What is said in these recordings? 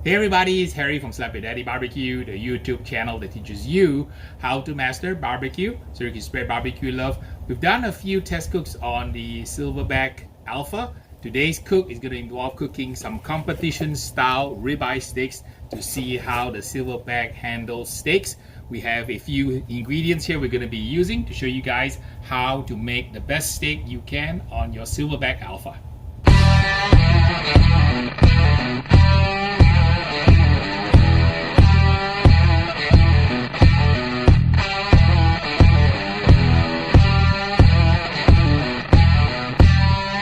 Hey everybody, it's Harry from Slap It Daddy Barbecue, the YouTube channel that teaches you how to master barbecue so you can spread barbecue love. We've done a few test cooks on the Silverbac Alpha. Today's cook is going to involve cooking some competition style ribeye steaks to see how the Silverbac handles steaks. We have a few ingredients here we're going to be using to show you guys how to make the best steak you can on your Silverbac Alpha.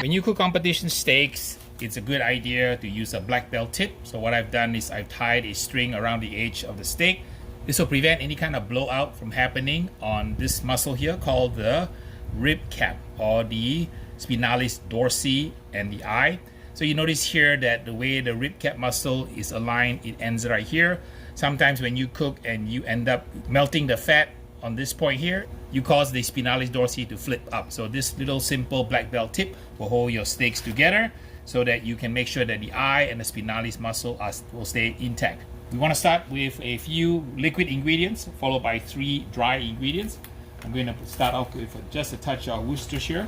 When you cook competition steaks, it's a good idea to use a black belt tip. So what I've done is I've tied a string around the edge of the steak. This will prevent any kind of blowout from happening on this muscle here called the rib cap or the spinalis dorsi and the eye. So you notice here that the way the rib cap muscle is aligned, it ends right here. Sometimes when you cook and you end up melting the fat on this point here, you cause the spinalis dorsi to flip up. So this little simple black belt tip will hold your steaks together so that you can make sure that the eye and the spinalis muscle will stay intact. We want to start with a few liquid ingredients followed by 3 dry ingredients. I'm going to start off with just a touch of Worcestershire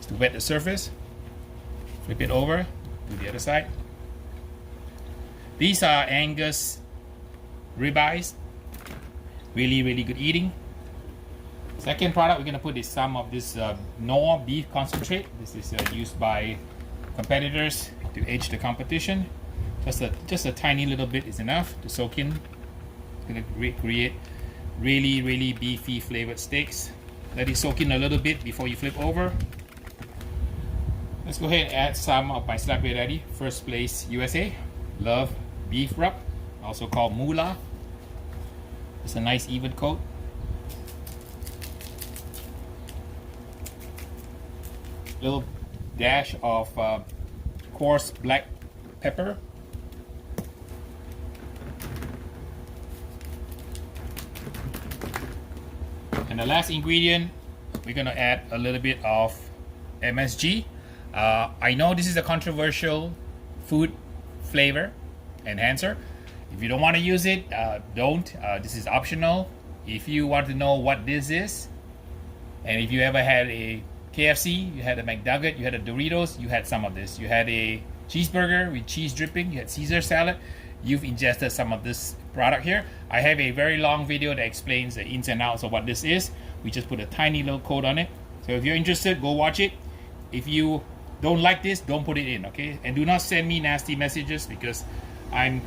to wet the surface. Flip it over to the other side. These are Angus ribeyes, really good eating. Second product we're going to put is some of this Knorr beef concentrate. This is used by competitors to age the competition. Just a tiny little bit is enough to soak in. It's going to create really beefy flavored steaks. Let it soak in a little bit before you flip over. Let's go ahead and add some of my Slap It Daddy First Place USA Love beef rub, also called moolah. It's a nice even coat. Little dash of coarse black pepper. And the last ingredient, we're gonna add a little bit of MSG. I know this is a controversial food flavor enhancer. If you don't want to use it, don't. This is optional. If you want to know what this is, and if you ever had a KFC, you had a McNugget, you had a Doritos, you had some of this. You had a cheeseburger with cheese dripping, you had Caesar salad, you've ingested some of this product here. I have a very long video that explains the ins and outs of what this is. We just put a tiny little coat on it. So if you're interested, go watch it. If you don't like this, don't put it in, okay? And do not send me nasty messages because I'm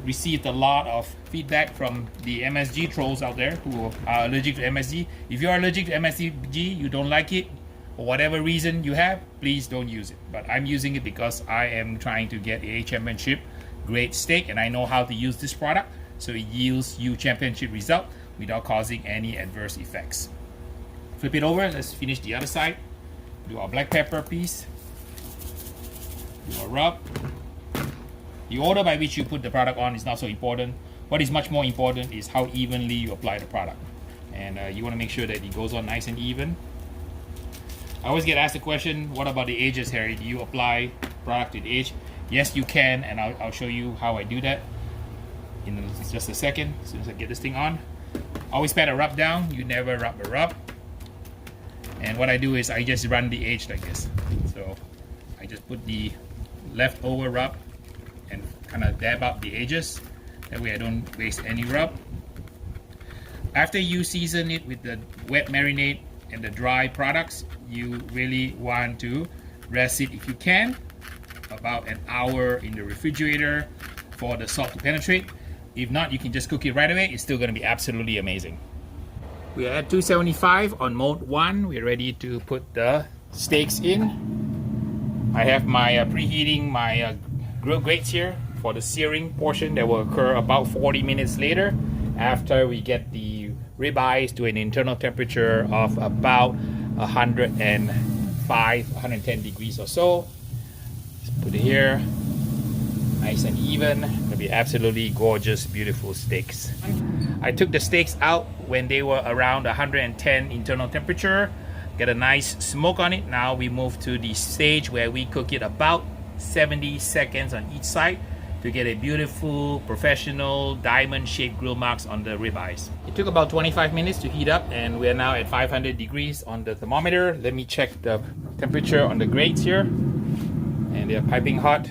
received a lot of feedback from the MSG trolls out there who are allergic to MSG. If you're allergic to MSG, you don't like it, for whatever reason you have, please don't use it. But I'm using it because I am trying to get a championship grade steak and I know how to use this product so it yields you championship result without causing any adverse effects. Flip it over, let's finish the other side. Do our black pepper piece. Do a rub. The order by which you put the product on is not so important. What is much more important is how evenly you apply the product. And you want to make sure that it goes on nice and even. I always get asked the question, what about the edges, Harry? Do you apply product to the edge? Yes, you can, and I'll show you how I do that in just a second, as soon as I get this thing on. Always pat a rub down, you never rub a rub. And what I do is I just run the edge like this. So I just put the leftover rub and kind of dab up the edges. That way I don't waste any rub. After you season it with the wet marinade and the dry products, you really want to rest it if you can about an hour in the refrigerator for the salt to penetrate. If not, you can just cook it right away. It's still going to be absolutely amazing. We are at 275 on mode 1. We're ready to put the steaks in. I have my preheating my grill grates here for the searing portion that will occur about 40 minutes later after we get the ribeyes to an internal temperature of about 105, 110 degrees or so. Just put it here, nice and even. It'll be absolutely gorgeous, beautiful steaks. I took the steaks out when they were around 110 internal temperature. get a nice smoke on it. Now we move to the stage where we cook it about 70 seconds on each side to get a beautiful professional diamond shaped grill marks on the ribeyes. It took about 25 minutes to heat up, and we are now at 500 degrees on the thermometer. Let me check the temperature on the grates here, and they're piping hot,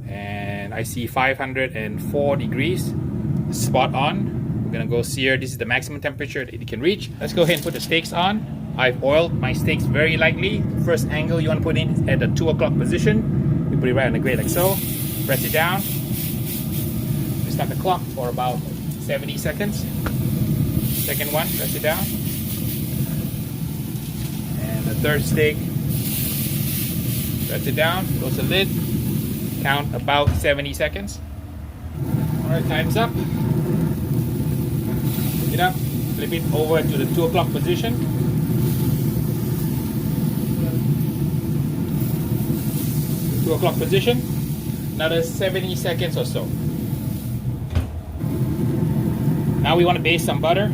and I see 504 degrees, spot on. We're gonna go sear. This is the maximum temperature that it can reach. Let's go ahead and put the steaks on. I've oiled my steaks very lightly. First angle you want to put in is at the 2 o'clock position. You put it right on the grate like so. Press it down. Start the clock for about 70 seconds. Second one, press it down. And the third steak, press it down, close the lid. Count about 70 seconds. Alright, time's up. Pick it up, flip it over to the 2 o'clock position. 2 o'clock position. Another 70 seconds or so. Now we want to baste some butter.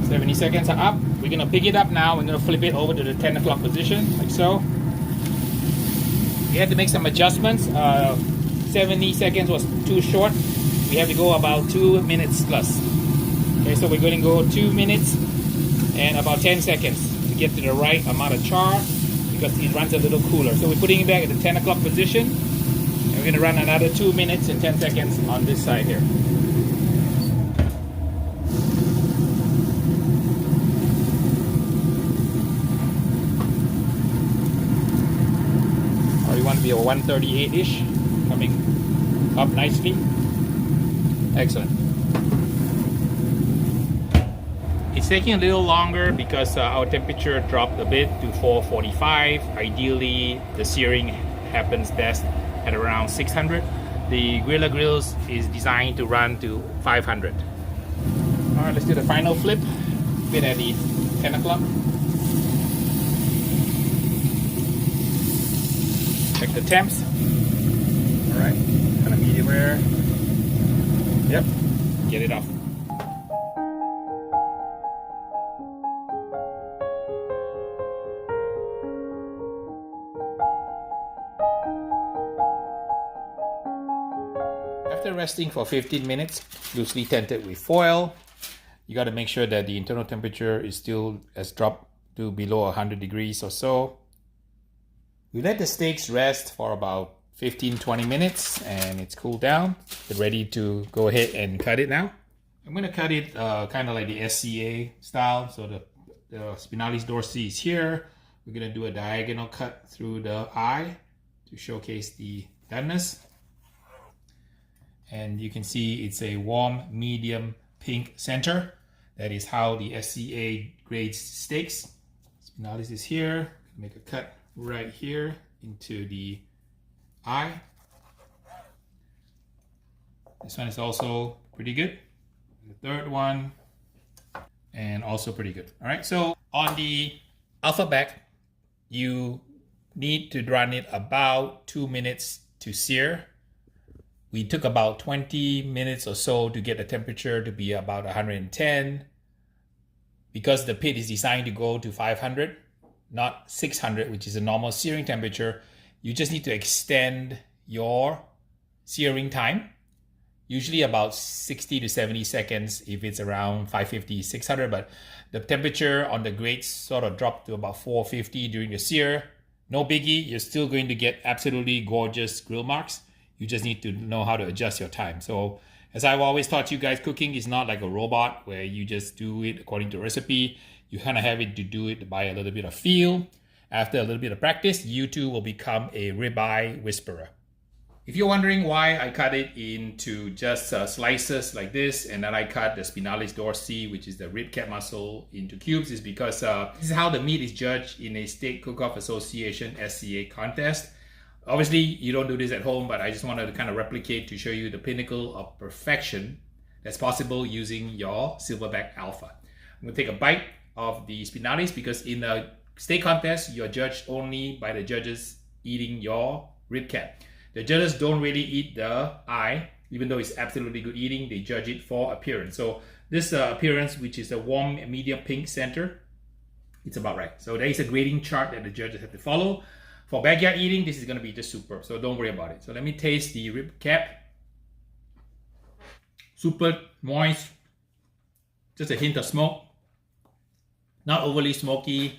70 seconds are up. We're going to pick it up now. We're going to flip it over to the 10 o'clock position, like so. We had to make some adjustments. 70 seconds was too short. We have to go about 2 minutes plus. Okay, so we're going to go 2 minutes and about 10 seconds to get to the right amount of char, because it runs a little cooler. So we're putting it back at the 10 o'clock position, and we're going to run another 2 minutes and 10 seconds on this side here. Or you want to be a 138-ish, coming up nicely. Excellent. It's taking a little longer because our temperature dropped a bit to 445. Ideally, the searing happens best at around 600. The Grilla grills is designed to run to 500. All right, let's do the final flip. Bit at the 10 o'clock. Check the temps. All right, kind of medium rare. Yep, get it off. After resting for 15 minutes, loosely tented with foil, you got to make sure that the internal temperature is still has dropped to below 100 degrees or so. We let the steaks rest for about 15-20 minutes and it's cooled down. We're ready to go ahead and cut it now. I'm going to cut it kind of like the SCA style. So the spinalis dorsi is here. We're going to do a diagonal cut through the eye to showcase the doneness. And you can see it's a warm, medium pink center. That is how the SCA grades steaks. Spinalis is here. Make a cut right here into the eye. This one is also pretty good. The third one, and also pretty good. All right, so on the alpha back, you need to run it about 2 minutes to sear. We took about 20 minutes or so to get the temperature to be about 110. Because the pit is designed to go to 500, not 600, which is a normal searing temperature, you just need to extend your searing time. Usually about 60 to 70 seconds if it's around 550, 600, but the temperature on the grates sort of dropped to about 450 during the sear. No biggie, you're still going to get absolutely gorgeous grill marks. You just need to know how to adjust your time. So as I've always taught you guys, cooking is not like a robot where you just do it according to recipe. You kind of have it to do it by a little bit of feel. After a little bit of practice, you too will become a ribeye whisperer. If you're wondering why I cut it into just slices like this, and then I cut the spinalis dorsi, which is the rib cap muscle, into cubes, is because this is how the meat is judged in a Steak Cook-Off Association SCA contest. Obviously, you don't do this at home, but I just wanted to kind of replicate to show you the pinnacle of perfection that's possible using your Silverbac Alpha. I'm going to take a bite of the spinalis because in the steak contest, you're judged only by the judges eating your rib cap. The judges don't really eat the eye, even though it's absolutely good eating. They judge it for appearance. So this appearance, which is a warm medium pink center, it's about right. So there is a grading chart that the judges have to follow. For backyard eating, this is going to be just superb, so don't worry about it. So let me taste the rib cap. Super moist, just a hint of smoke, not overly smoky.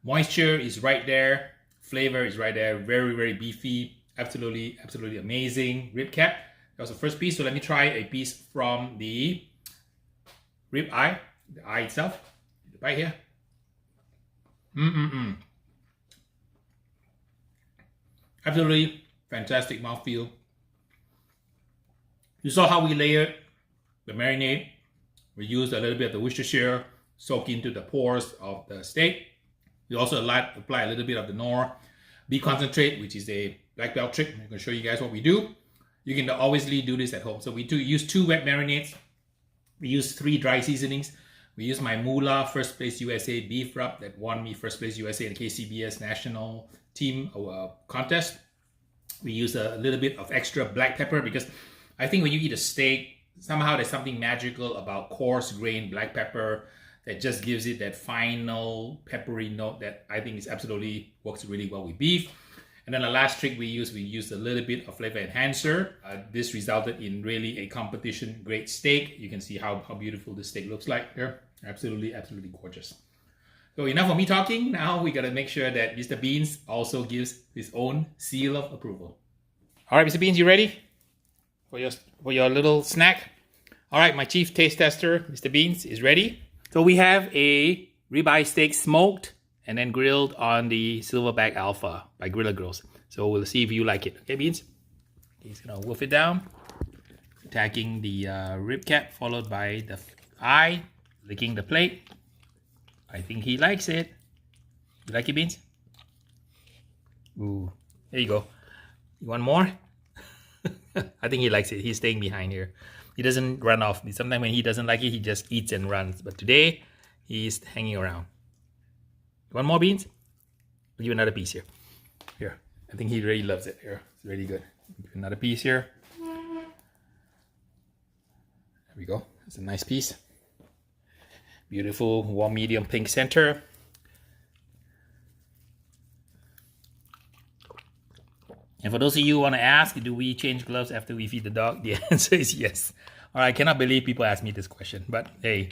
Moisture is right there, flavor is right there, very, very beefy, absolutely, absolutely amazing rib cap. That was the first piece, so let me try a piece from the rib eye, the eye itself, right here. Absolutely fantastic mouthfeel. You saw how we layered the marinade. We used a little bit of the Worcestershire soak into the pores of the steak. We also apply a little bit of the Knorr beef concentrate, which is a black belt trick. I'm going to show you guys what we do. You can always do this at home. So we use 2 wet marinades. We use 3 dry seasonings. We use my Moolah First Place USA beef rub that won me First Place USA in the KCBS national team contest. We use a little bit of extra black pepper because I think when you eat a steak, somehow there's something magical about coarse grain black pepper that just gives it that final peppery note that I think is absolutely works really well with beef. And then the last trick we used a little bit of flavor enhancer. This resulted in really a competition grade steak. You can see how beautiful the steak looks like here. Absolutely, absolutely gorgeous. So enough of me talking. Now we gotta make sure that Mr. Beans also gives his own seal of approval. All right, Mr. Beans, you ready for your little snack? All right, my chief taste tester, Mr. Beans, is ready. So we have a ribeye steak smoked and then grilled on the Silverbac Alpha by Grilla Grills. So we'll see if you like it. Okay, Beans? He's gonna wolf it down, attacking the rib cap, followed by the eye, licking the plate. I think he likes it. You like it, Beans? Ooh, there you go. You want more? I think he likes it. He's staying behind here. He doesn't run off. Sometimes when he doesn't like it, he just eats and runs. But today, he's hanging around. You want more, Beans? I'll give you another piece here. Here. I think he really loves it. Here. It's really good. Another piece here. There we go. It's a nice piece. Beautiful warm medium pink center. And for those of you who want to ask, do we change gloves after we feed the dog? The answer is yes. All right, I cannot believe people ask me this question. But hey,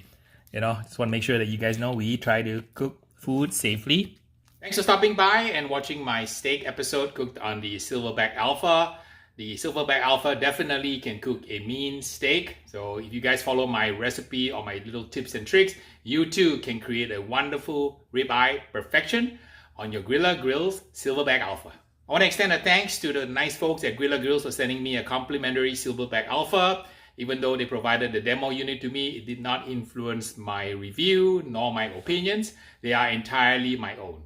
just want to make sure that you guys know we try to cook food safely. Thanks for stopping by and watching my steak episode cooked on the Silverbac Alpha. The Silverbac Alpha definitely can cook a mean steak. So if you guys follow my recipe or my little tips and tricks, you too can create a wonderful ribeye perfection on your Grilla Grills Silverbac Alpha. I want to extend a thanks to the nice folks at Grilla Grills for sending me a complimentary Silverbac Alpha. Even though they provided the demo unit to me, it did not influence my review nor my opinions. They are entirely my own.